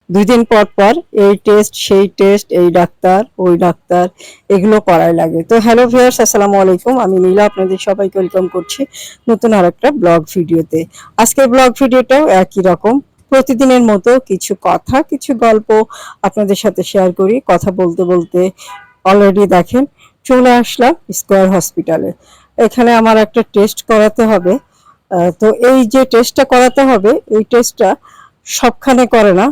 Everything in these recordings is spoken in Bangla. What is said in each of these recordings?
দুই দিন পর পর এই টেস্ট সেই টেস্ট, এই ডাক্তার ওই ডাক্তার, এগুলো করাই লাগে। তো হ্যালো ভিউয়ার্স, আসসালামু আলাইকুম। আমি নীলা আপনাদের সবাইকে ওয়েলকাম করছি নতুন আর একটা ব্লগ ভিডিওতে। আজকের ব্লগ ভিডিওটাও একই রকম, প্রতিদিনের মতো কিছু কথা কিছু গল্প আপনাদের সাথে শেয়ার করি। কথা বলতে বলতে অলরেডি দেখেন চলে আসলাম স্কয়ার হসপিটালে। এখানে আমার একটা টেস্ট করাতে হবে। তো এই যে টেস্টটা করাতে হবে, এই টেস্টটা সবখানে করে না,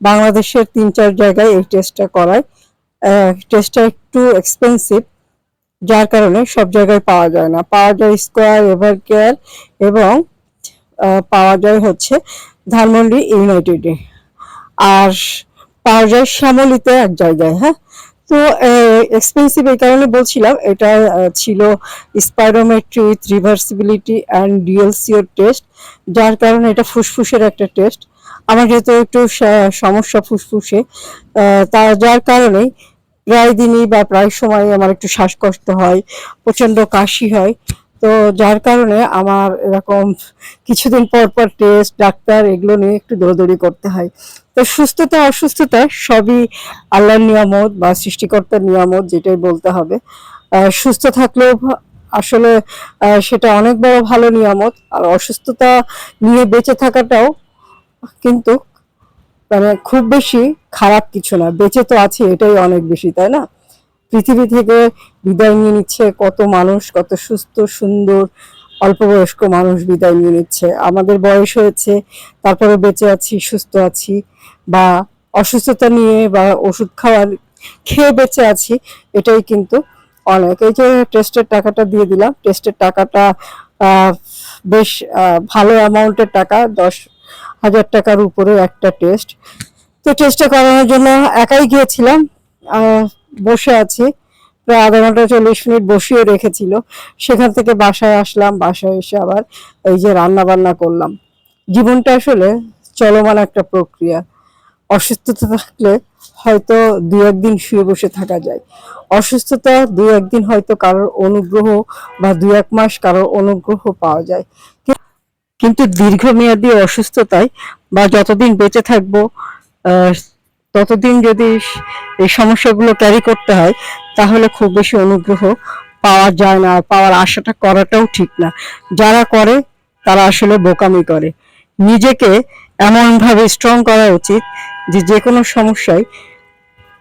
বাংলাদেশের ৩-৪ জায়গায় এই টেস্টটা করায়। টেস্টটা একটু এক্সপেন্সিভ, যার কারণে সব জায়গায় পাওয়া যায় না। পাওয়া যায় স্কয়ার, এভার কেয়ার এবং পাওয়া যায় হচ্ছে ধানমন্ডি ইউনাইটেডে, আর পাওয়া যায় শ্যামলীতে এক জায়গায়। হ্যাঁ, তো এক্সপেন্সিভ এই কারণে বলছিলাম, এটা ছিল স্পাইরোমেট্রি উইথ রিভার্সিবিলিটি অ্যান্ড ডিএলসিওর টেস্ট, যার কারণে এটা ফুসফুসের একটা টেস্ট। আমার যেহেতু একটু সমস্যা ফুসফুসে, যার কারণে প্রায় দিনই বা প্রায় সময় আমার একটু শ্বাসকষ্ট হয়, প্রচন্ড কাশি হয়। তো যার কারণে আমার এরকম কিছুদিন পর পর টেস্ট ডাক্তার এগুলো নিয়ে একটু দৌড়দৌড়ি করতে হয়। তো সুস্থতা অসুস্থতা সবই আল্লাহর নিয়ামত বা সৃষ্টিকর্তার নিয়ামত, যেটাই বলতে হবে। সুস্থ থাকলেও আসলে সেটা অনেক বড় ভালো নিয়ামত, আর অসুস্থতা নিয়ে বেঁচে থাকাটাও কিন্তু মানে খুব বেশি খারাপ কিছু না। বেঁচে তো আছি, এটাই অনেক বেশি, তাই না? পৃথিবী থেকে বিদায় নিয়ে নিচ্ছে কত মানুষ, কত সুস্থ সুন্দর অল্প বয়স্ক মানুষ বিদায় নিয়ে নিচ্ছে। আমাদের বয়স হয়েছে, তারপরে বেঁচে আছি, সুস্থ আছি, বা অসুস্থতা নিয়ে বা ওষুধ খেয়ে বেঁচে আছি, এটাই কিন্তু অনেক। এই যে টেস্টের টাকাটা দিয়ে দিলাম, টেস্টের টাকাটা বেশ ভালো অ্যামাউন্টের টাকা, 10,000 টাকার উপরে একটা টেস্ট। তো টেস্টটা করানোর জন্য একাই গিয়েছিলাম, বসে আছি প্রায় আধা ঘন্টা 40 মিনিট বসিয়ে রেখেছিল। সেখান থেকে বাসায় আসলাম, বাসায় এসে আবার এই যে রান্না বান্না করলাম। জীবনটা আসলে চলমান একটা প্রক্রিয়া। অসুস্থতা থাকলে হয়তো 2-1 দিন শুয়ে বসে থাকা যায়, অসুস্থতা 2-1 দিন হয়তো কারোর অনুগ্রহ বা 2-1 মাস কারোর অনুগ্রহ পাওয়া যায়, কিন্তু দীর্ঘমেয়াদী অসুস্থতায় বা যতদিন বেঁচে থাকবো ততদিন যদি এই সমস্যাগুলো ক্যারি করতে হয়, তাহলে খুব বেশি অনুগ্রহ পাওয়া যায় না, পাওয়ার আশাটা করাটাও ঠিক না। যারা করে তারা আসলে বোকামি করে। নিজেকে এমনভাবে স্ট্রং করা উচিত যে যে কোনো সমস্যায়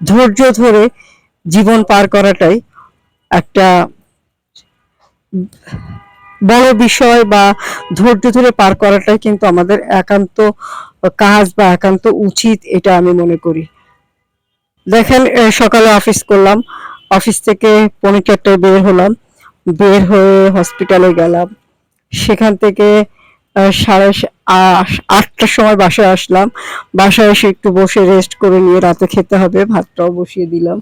ধৈর্য ধরে জীবন পার করাটাই একটা বড় বিষয়, বা ধৈর্য ধরে পার করাটাই কিন্তু আমাদের একান্ত কাজ বা একান্ত উচিত, এটা আমি মনে করি। দেখেন, সকালে অফিস করলাম, অফিস থেকে 4:45 বের হলাম, বের হয়ে হসপিটালে গেলাম, সেখান থেকে 8টার সময় বাসায় আসলাম। বাসায় এসে একটু বসে রেস্ট করে নিয়ে রাতে খেতে হবে, ভাতটাও বসিয়ে দিলাম,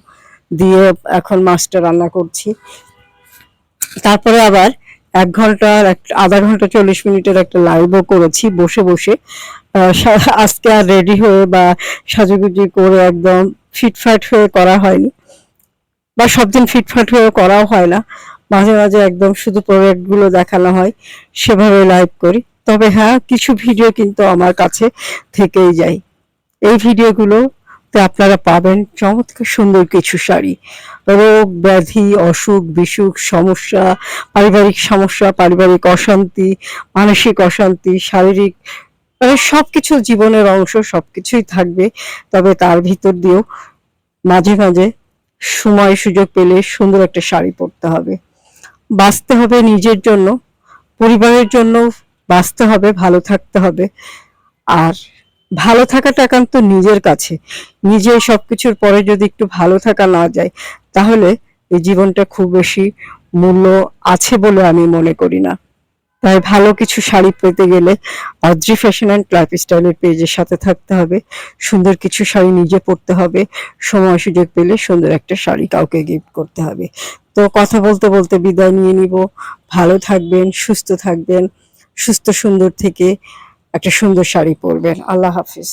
দিয়ে এখন মাছটা রান্না করছি। তারপরে আবার 1 ঘন্টা আধা ঘন্টা 40 মিনিটের একটা লাইভও করেছি বসে বসে। আজকে আর রেডি হয়ে বা সাজুগুজি করে একদম ফিটফাট হয়ে করা হয়নি, বা সব দিন ফিটফাট হয়ে করাও হয় না। মাঝে মাঝে একদম শুধু প্রোডাক্ট গুলো দেখানো হয়, সেভাবে লাইভ করি। তবে হ্যাঁ, কিছু ভিডিও কিন্তু আমার কাছে থেকেই যায়। এই ভিডিওগুলো আপনারা পাবেন চমৎকার সুন্দর কিছু শাড়ি, রোগ ব্যাধি, অসুখ বিসুখ, সমস্যা, পারিবারিক সমস্যা, পারিবারিক অশান্তি, মানসিক অশান্তি, শারীরিক, মানে সবকিছু জীবনের অংশ, সবকিছুই থাকবে। তবে তার ভিতর দিয়েও মাঝে মাঝে সময় সুযোগ পেলে সুন্দর একটা শাড়ি পরতে হবে। বাঁচতে হবে নিজের জন্য, পরিবারের জন্য বাঁচতে হবে, ভালো থাকতে হবে। আর ভালো থাকাটা একান্ত নিজের কাছে। নিজে সবকিছুর পরে যদি একটু ভালো থাকা না যায়, তাহলে এই জীবনটা খুব বেশি মূল্য আছে বলে আমি মনে করি না। তাই ভালো কিছু শাড়ি পেতে গেলে অদ্রি ফ্যাশন অ্যান্ড লাইফস্টাইলের পেজের সাথে থাকতে হবে। সুন্দর কিছু শাড়ি নিজে পরতে হবে, সময় সুযোগ পেলে সুন্দর একটা শাড়ি কাউকে গিফট করতে হবে। তো কথা বলতে বলতে বিদায় নিয়ে নিব। ভালো থাকবেন, সুস্থ থাকবেন, সুস্থ সুন্দর থেকে একটা সুন্দর শাড়ি পরবেন। আল্লাহ হাফিজ।